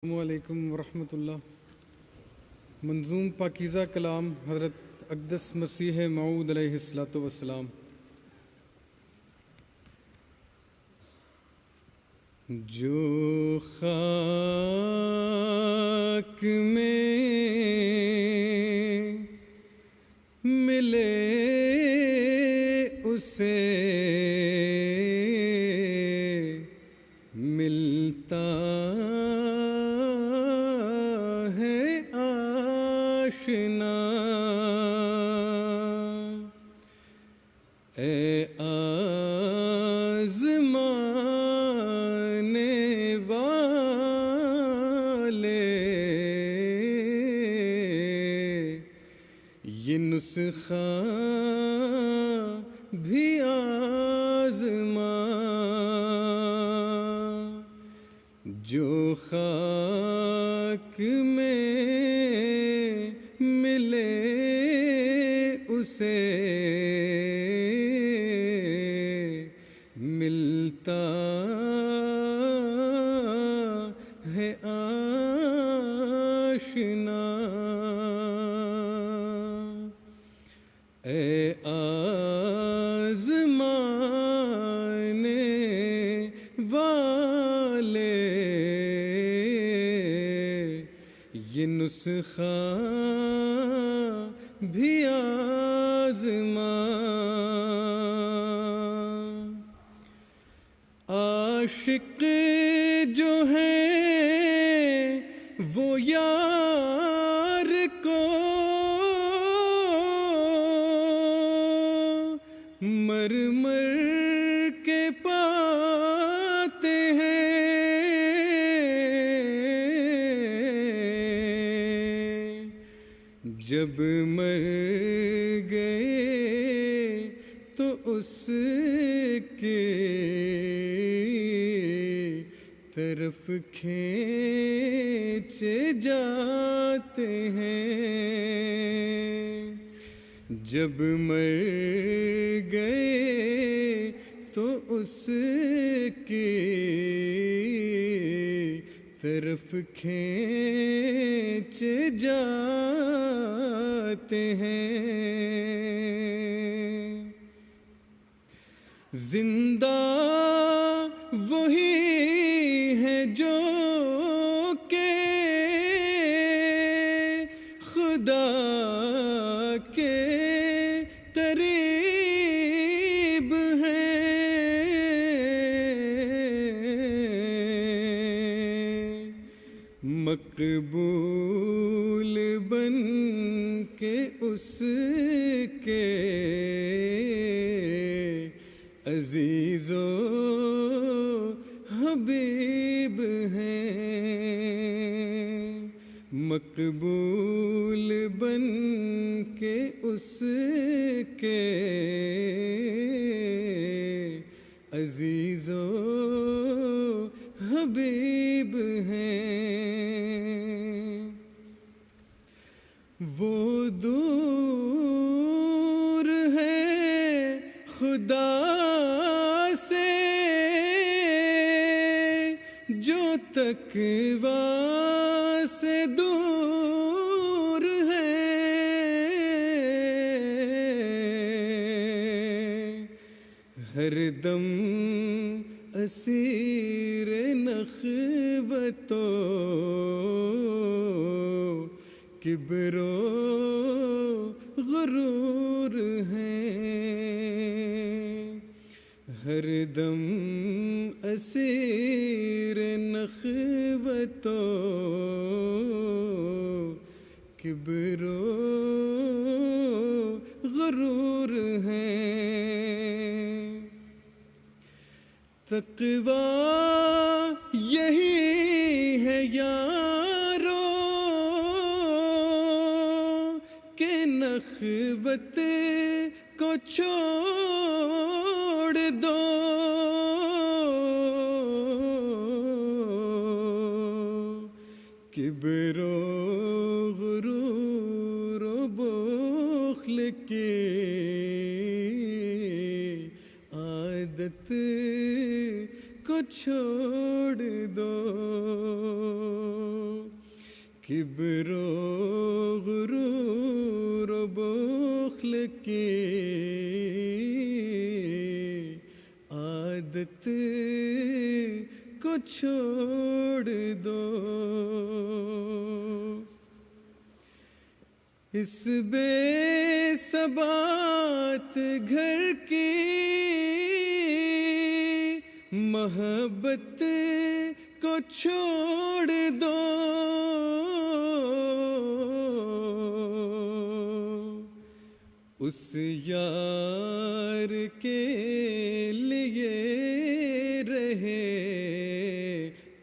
السلام علیکم ورحمۃ اللہ۔ منظوم پاکیزہ کلام حضرت اقدس مسیح موعود علیہ الصلوۃ والسلام۔ جو خاک میں ملے اسے ملتا ہے آشنا، اے آزمانے والے، یہ نسخہ بھی آزما۔ جو خاک میں ملے اسے ملتا ہے آشنا، اے آزمانے والے، یہ نسخہ بھی آزما۔ عاشق جو ہیں وہ یار کو مر مر کے پاتے ہیں، جب مر گئے تو اس کے طرف کھینچے جاتے ہیں، جب مر گئے تو اس کی طرف کھینچے جاتے ہیں۔ زندہ وہی ہے جو کہ خدا کے قریب ہیں، مقبول بن کے اس کے عزیز و حبیب ہیں، مقبول بن کے اس کے عزیز و حبیب ہیں۔ وہ دور ہے خدا سے جو تقویٰ سے دور ہے، ہر دم اسیر نخوت و کبر و غرور ہیں، ہر دم اسیر نخوت و کبر و غرور ہیں۔ تقویٰ یہی ہے یارو کہ نخوت کو چھوڑ دو، کبر و غرور و بخل کی عادت کو چھوڑ دو۔ کبر و غرور و بخل کی عادت کو چھوڑ دو، اس بے ثبات گھر کی محبت کو چھوڑ دو، اس یار کے لیے رہے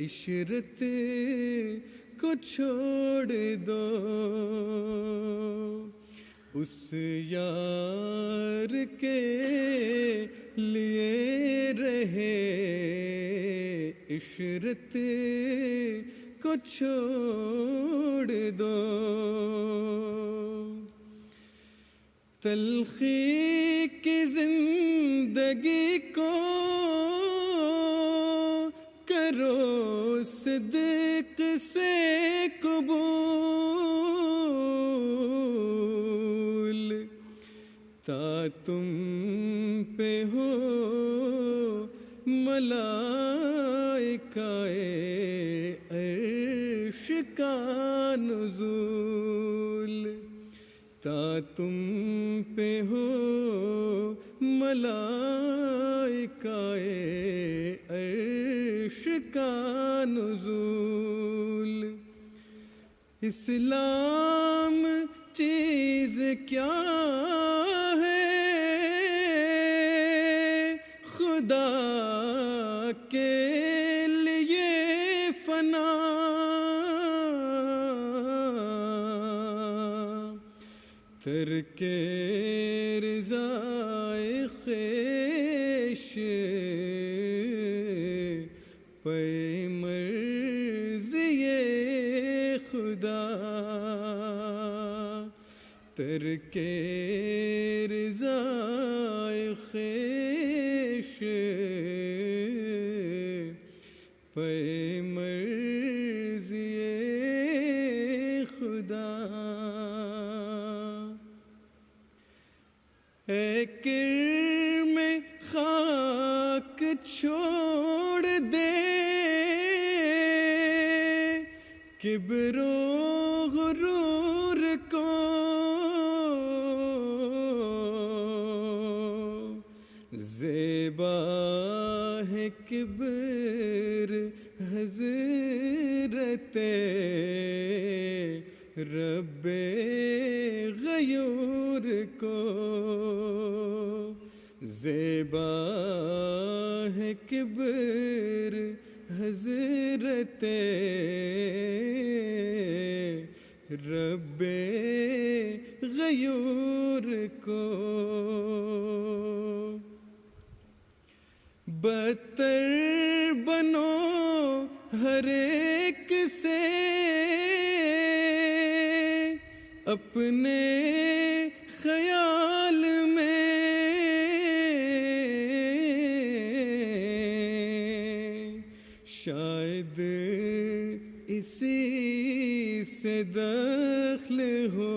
عشرت کو چھوڑ دو، اس یار کے لیے رہے عشرت کو چھوڑ دو، تلخی کی زندگی کو کرو صدق سے قبول، تا تم پہ ہو ملائکہ عرش کا نزول، تا تم پہ ہو ملائکہ عرش کا نزول، اسلام چیز کیا ہے خدا کے لیے فنا، ترک رضائے خویش پہ مرضی خدا، ترک رضائے خویش پہ مرضی خدا، اے کرم خاک چھوڑ دے کبر و غرور کو، زیبا ہے کبر حضرت رب غیور کو، زیبا ہے کبر حضرت رب غیور کو، بدتر بنو ہر ایک سے اپنے خیال میں، شاید اسی سے دخل ہو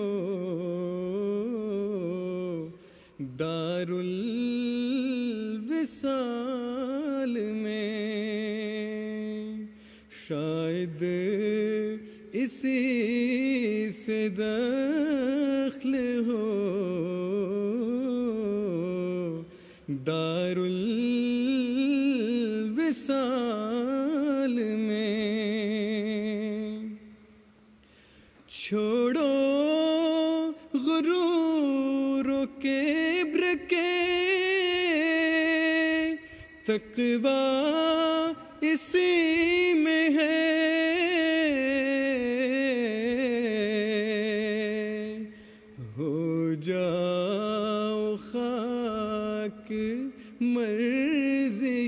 دار الوصال میں، شاید اسی سے دخل ہو دار الوصال میں، چھوڑو غرور و کبر کے، تقویٰ اسی میں ہے، ہو جاؤ خاک مرضی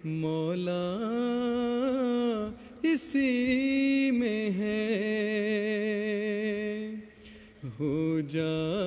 مولا اسی میں ہے، ہو جاؤ